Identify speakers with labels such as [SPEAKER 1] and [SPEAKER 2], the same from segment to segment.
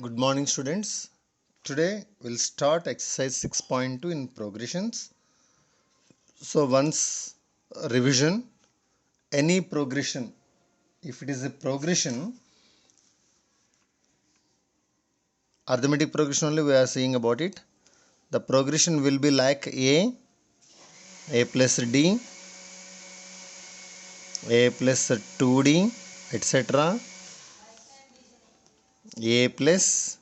[SPEAKER 1] Good morning, students. Today we'll start exercise 6.2 in progressions. So once revision, any progression, if it is a progression, arithmetic progression only we are seeing about it. The progression will be like A plus D, A plus 2D, etc. A plus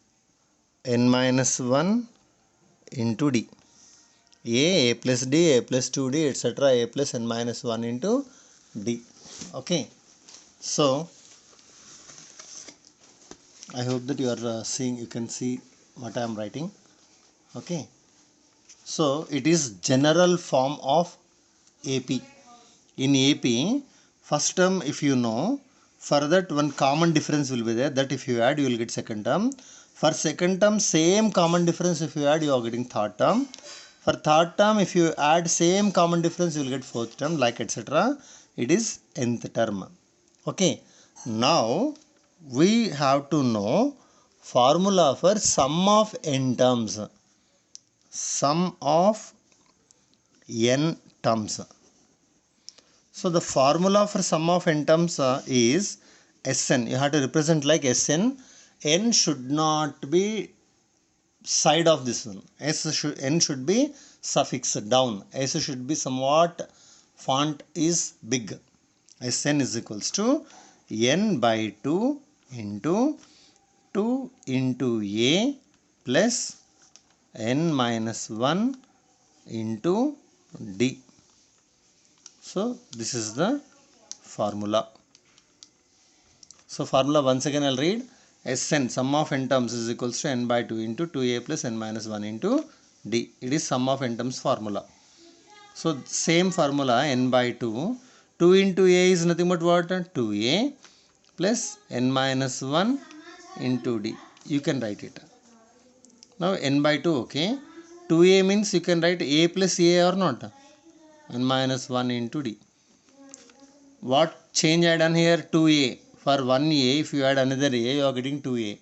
[SPEAKER 1] n minus 1 into D. A plus D, A plus 2D, etc. A plus n minus 1 into D. Okay. So I hope that you are seeing, you can see what I am writing. Okay. So it is general form of AP. In AP, first term if you know, for that one common difference will be there, that if you add you will get second term. For second term same common difference if you add you are getting third term. For third term if you add same common difference you will get fourth term, like etc. It is nth term. Okay. Now we have to know formula for sum of n terms. Sum of n terms. So the formula for sum of n terms is Sn. You have to represent like Sn. N should not be side of this one. N should be suffixed down. S should be somewhat font is big. Sn is equals to n by 2 into 2 into A plus n minus 1 into D. So this is the formula. So formula once again I'll read. Sn, sum of n terms, is equals to n by 2 into 2A plus n minus 1 into D. It is sum of n terms formula. So same formula, n by 2. 2 into A is nothing but what? 2A plus n minus 1 into D. You can write it. Now n by 2, okay. 2A means you can write A plus A or not? N minus 1 into D. What change I done here? 2A. For 1A, if you add another A, you are getting 2A.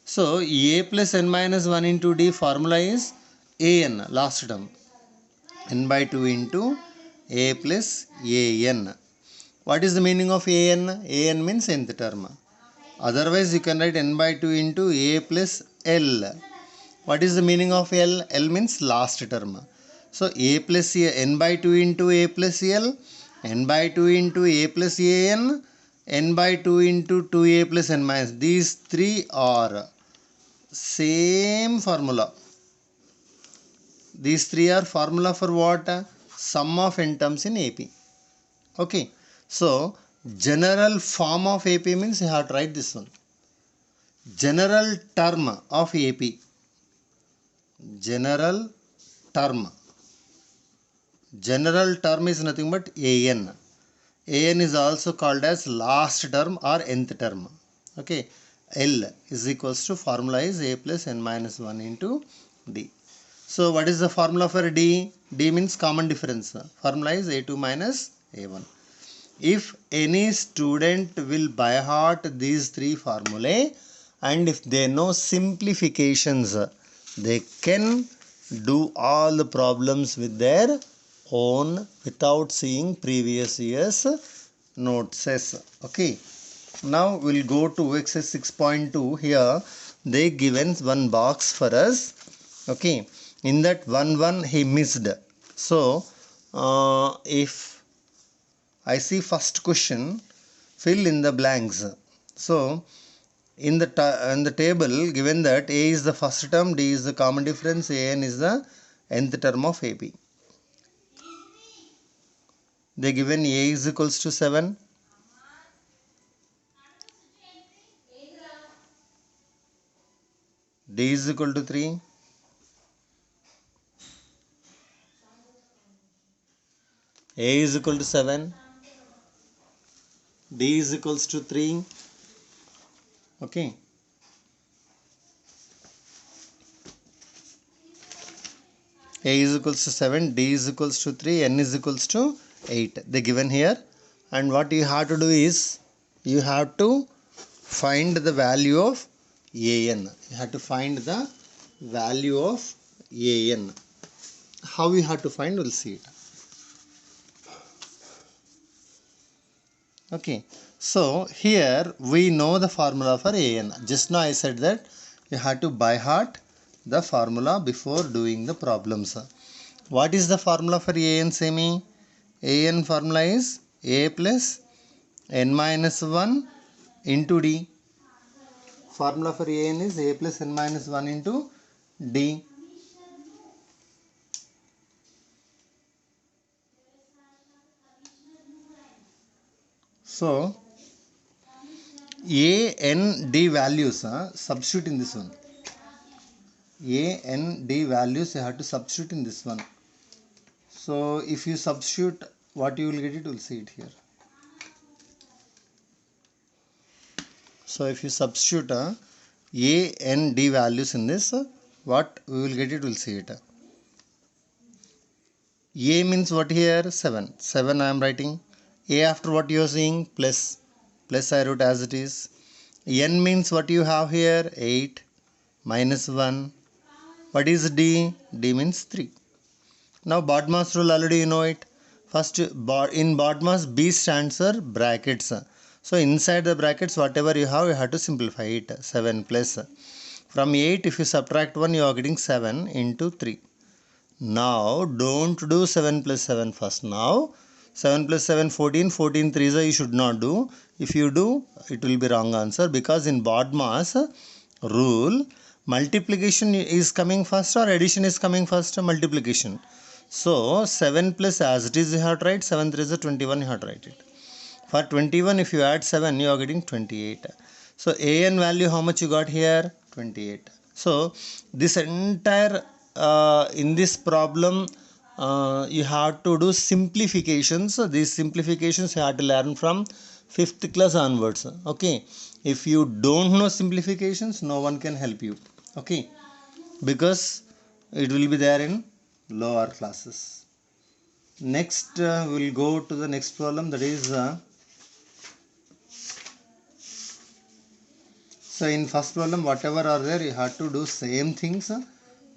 [SPEAKER 1] So, A plus n minus 1 into D formula is An, last term. N by 2 into A plus An. What is the meaning of An? An means nth term. Otherwise, you can write n by 2 into A plus L. What is the meaning of L? L means last term. So, A plus A, n by 2 into A plus L, n by 2 into A plus An, n by 2 into 2A plus n minus. These three are same formula. These three are formula for what? Sum of n terms in AP. Okay. So, general form of AP means you have to write this one. General term of AP. General term. General term is nothing but An. An is also called as last term or nth term. Okay. L is equals to formula is A plus n minus 1 into D. So what is the formula for D? D means common difference. Formula is A2 minus A1. If any student will by heart these three formulae, and if they know simplifications, they can do all the problems with their own without seeing previous year's notes. Okay. Now we'll go to exercise 6.2. Here they given one box for us. Okay. In that one he missed. So if I see first question, fill in the blanks. So in the table given that A is the first term, D is the common difference, An is the nth term of AP. They given A is equals to 7. D is equal to 3. A is equal to 7. D is equals to 3. Okay. A is equals to 7. D is equals to 3. N is equals to 8. They given here. And what you have to do is, you have to find the value of an. You have to find the value of an. How you have to find, we'll see it. Okay, so here we know the formula for an. Just now I said that you have to by heart the formula before doing the problems. What is the formula for an semi? An formula is a plus n minus 1 into d. Formula for an is a plus n minus 1 into d. So a n d values substitute in this one. A n d values you have to substitute in this one. So if you substitute, what you will get, it will see it here. So if you substitute a n d values in this, what we will get, it will see it. A means what here? 7. 7 I am writing. A after what you are seeing? Plus. Plus I wrote as it is. N means what you have here? 8 minus 1. What is D? D means 3. Now BODMAS rule already you know it. First in BODMAS B stands for brackets. So inside the brackets whatever you have to simplify it. 7 plus. From 8 if you subtract 1 you are getting 7 into 3. Now don't do 7 plus 7 first. Now 7 plus 7 14. 14 3s you should not do. If you do it will be wrong answer, because in BODMAS rule multiplication is coming first or addition is coming first? Multiplication. So 7 plus as it is you have to write. 7 3 is 21 you have to write it. For 21 if you add 7 you are getting 28. So an value how much you got here? 28. So this entire in this problem you have to do simplifications. These simplifications you have to learn from 5th class onwards. Okay, if you don't know simplifications no one can help you. Okay, because it will be there in lower classes. Next we will go to the next problem, that is so in first problem whatever are there you have to do same things.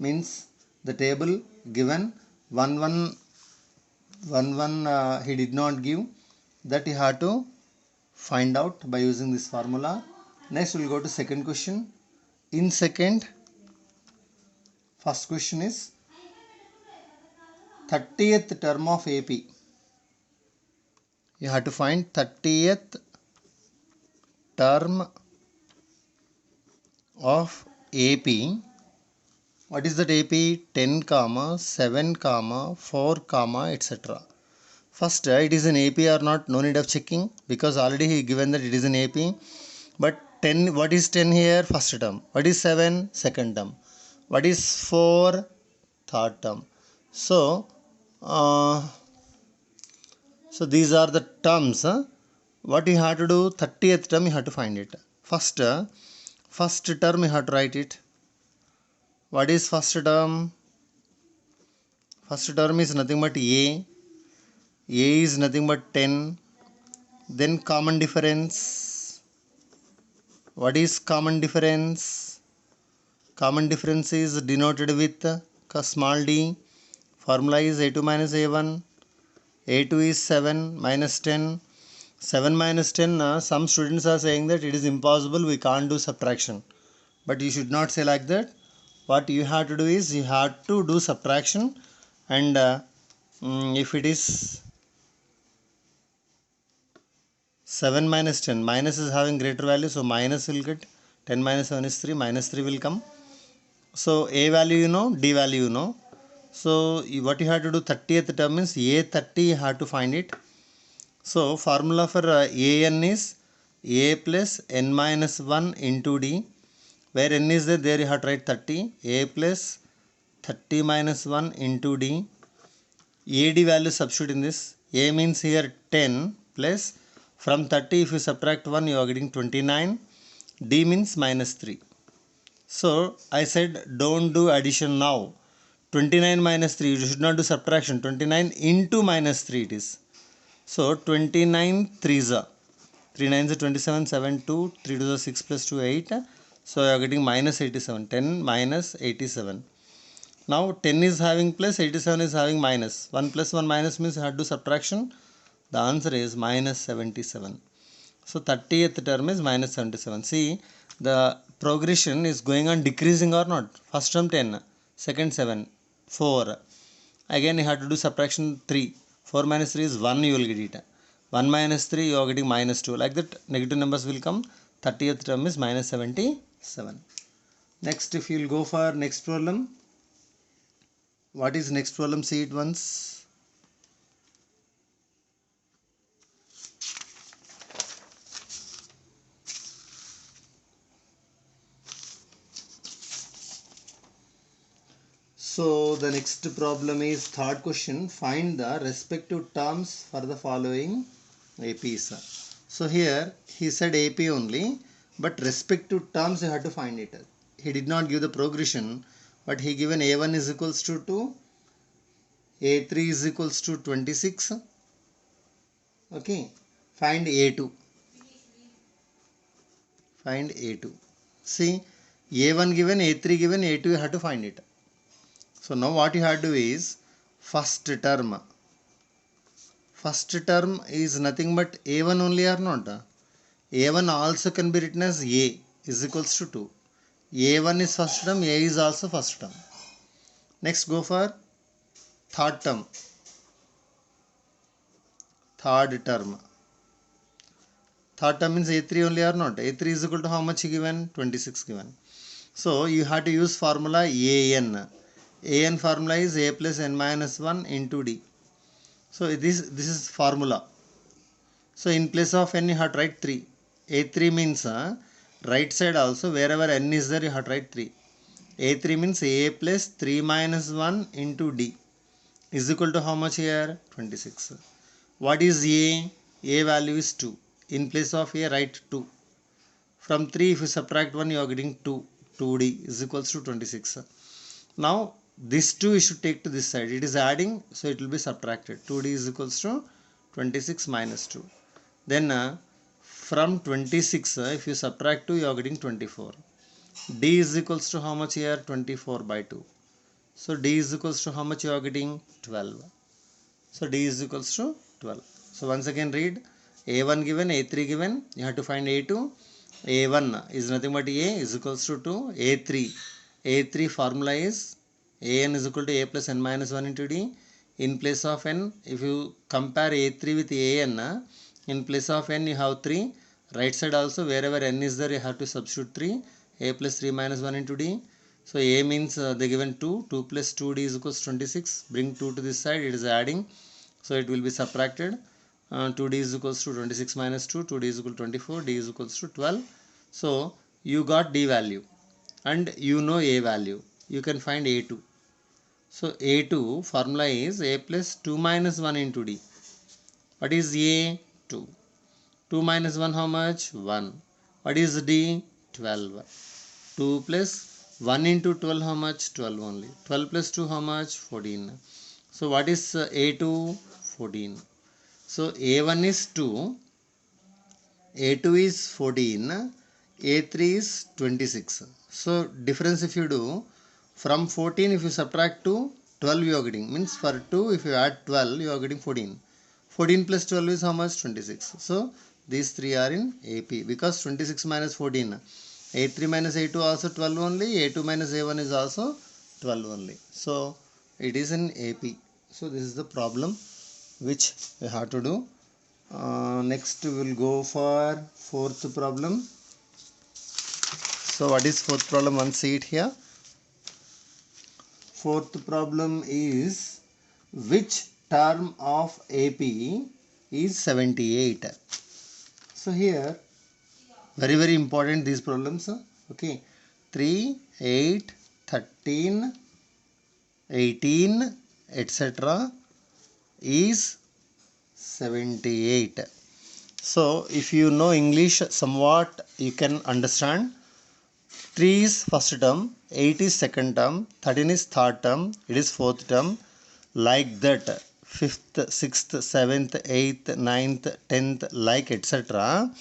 [SPEAKER 1] Means the table given 1 1 1 1 he did not give, that you have to find out by using this formula. Next we will go to second question. In second, first question is 30th term of AP. You have to find 30th term of AP. What is that AP? 10 comma 7 comma 4 comma etc. First it is an AP or not, no need of checking, because already he given that it is an AP. But 10, what is 10 here? First term. What is 7? Second term. What is 4? Third term. So these are the terms. What you have to do? 30th term you have to find it. First term you have to write it. What is first term? First term is nothing but A. A is nothing but 10. Then common difference. What is common difference? Common difference is denoted with small d. Formula is A2 minus A1. A2 is 7 minus 10. 7 minus 10, some students are saying that it is impossible, we can't do subtraction. But you should not say like that. What you have to do is you have to do subtraction, and if it is 7 minus 10, minus is having greater value, so minus will get 10 minus 7 is 3, minus 3 will come. So A value you know, D value you know. So what you have to do, 30th term means A30 you have to find it. So formula for an is a plus n minus 1 into d. Where n is there you have to write 30. A plus 30 minus 1 into d. AD value substitute in this. A means here 10 plus, from 30 if you subtract 1 you are getting 29. D means minus 3. So I said don't do addition now. 29 minus 3, you should not do subtraction. 29 into minus 3 it is. So 29 3s are 3 9s are 27, 7 2, 3 2 6 plus 2 8. So you are getting minus 87. 10 minus 87. Now 10 is having plus, 87 is having minus. 1 plus 1 minus means you have to do subtraction. The answer is minus 77. So 30th term is minus 77. See, the progression is going on decreasing or not. First term 10, second 7, 4. Again you have to do subtraction 3. 4 minus 3 is 1, you will get it. 1 minus 3, you are getting minus 2. Like that, negative numbers will come. 30th term is minus 77. Next, if you will go for next problem. What is next problem? See it once. So the next problem is third question. Find the respective terms for the following APs. So here he said AP only, but respective terms you have to find it. He did not give the progression, but he given A1 is equals to 2, A3 is equals to 26. Okay, find A2. Find A2. See, A1 given, A3 given, A2 you have to find it. So now what you have to do is first term. First term is nothing but A1 only or not? A1 also can be written as A is equals to 2. A1 is first term, A is also first term. Next go for third term. Third term. Third term means A3 only or not? A3 is equal to how much given? 26 given. So you have to use formula AN. AN formula is A plus N minus 1 into D. So this is formula. So in place of N you have to write 3. A3 means right side also wherever N is there you have to write 3. A3 means A plus 3 minus 1 into D is equal to how much here? 26. What is A? A value is 2. In place of A write 2. From 3 if you subtract 1 you are getting 2. 2D is equals to 26. Now this 2 you should take to this side. It is adding, so it will be subtracted. 2D is equals to 26 minus 2. Then from 26 if you subtract 2 you are getting 24. D is equals to how much here? 24 by 2. So D is equals to how much you are getting? 12. So D is equals to 12. So once again read. A1 given, A3 given. You have to find A2. A1 is nothing but A is equals to 2. A3. A3 formula is AN is equal to A plus N minus 1 into D. In place of N, if you compare A3 with AN, in place of N you have 3. Right side also wherever N is there you have to substitute 3. A plus 3 minus 1 into D. So A means they given 2. 2 plus 2D is equals to 26. Bring 2 to this side. It is adding. So it will be subtracted. 2D is equals to 26 minus 2. 2D is equal to 24. D is equals to 12. So you got D value. And you know A value. You can find A2. So A2 formula is A plus 2 minus 1 into D. What is A? 2. 2 minus 1 how much? 1. What is D? 12. 2 plus 1 into 12 how much? 12 only. 12 plus 2 how much? 14. So what is A2? 14. So A1 is 2. A2 is 14. A3 is 26. So difference if you do, from 14 if you subtract 2, 12 you are getting. Means for 2 if you add 12 you are getting 14. 14 plus 12 is how much? 26. So these three are in AP because 26 minus 14. A3 minus A2 also 12 only. A2 minus A1 is also 12 only. So it is in AP. So this is the problem which we have to do. Next we will go for fourth problem. So what is fourth problem? One see it here. Fourth problem is which term of AP is 78. So here very important these problems. Okay, 3, 8, 13, 18 etc. is 78. So if you know English somewhat you can understand. 3 is first term, 8 is second term, 13 is third term, it is fourth term. Like that 5th, 6th, 7th, 8th, 9th, 10th like etc.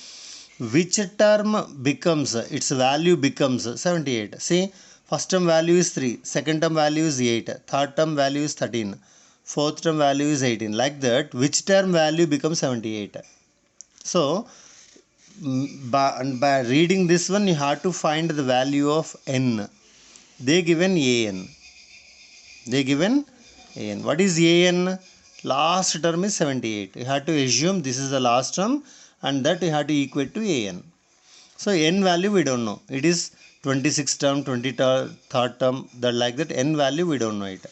[SPEAKER 1] which term becomes, its value becomes 78. See, first term value is 3, second term value is 8, third term value is 13, fourth term value is 18. Like that, which term value becomes 78? So by reading this one, you have to find the value of n. They given an. They given an. What is an? Last term is 78. You have to assume this is the last term, and that you have to equate to an. So n value we don't know. It is 26th term, 23rd term, that like that. N value we don't know it.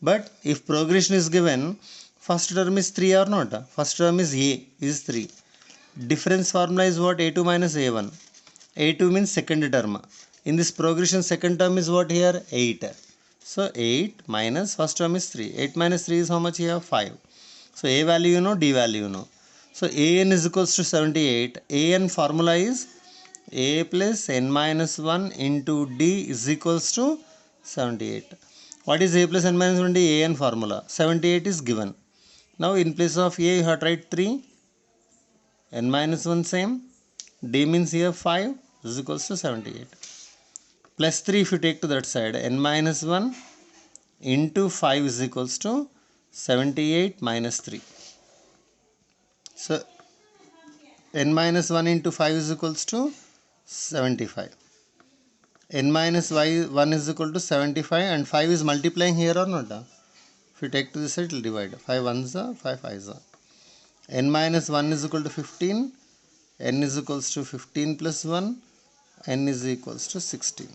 [SPEAKER 1] But if progression is given, first term is 3 or not? First term is a is 3. Difference formula is what? A2 minus A1. A2 means second term. In this progression, second term is what here? 8. So 8 minus first term is 3. 8 minus 3 is how much here? 5. So A value you know, D value you know. So an is equals to 78. An formula is a plus n minus 1 into d is equals to 78. What is a plus n minus 1 d? An formula. 78 is given. Now in place of a you have to write 3. N minus 1 same. D means here 5 is equals to 78. Plus 3 if you take to that side. N minus 1 into 5 is equals to 78 minus 3. So n minus 1 into 5 is equals to 75. N minus 1 is equal to 75, and 5 is multiplying here or not? If you take to this side, it will divide. 5 ones are 5 5s are. N minus 1 is equal to 15. N is equals to 15 plus 1. N is equals to 16.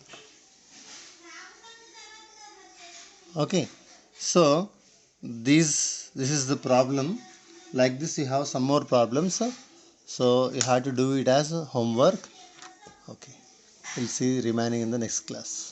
[SPEAKER 1] Okay. So this is the problem. Like this, you have some more problems. So you have to do it as homework. Okay. We'll see remaining in the next class.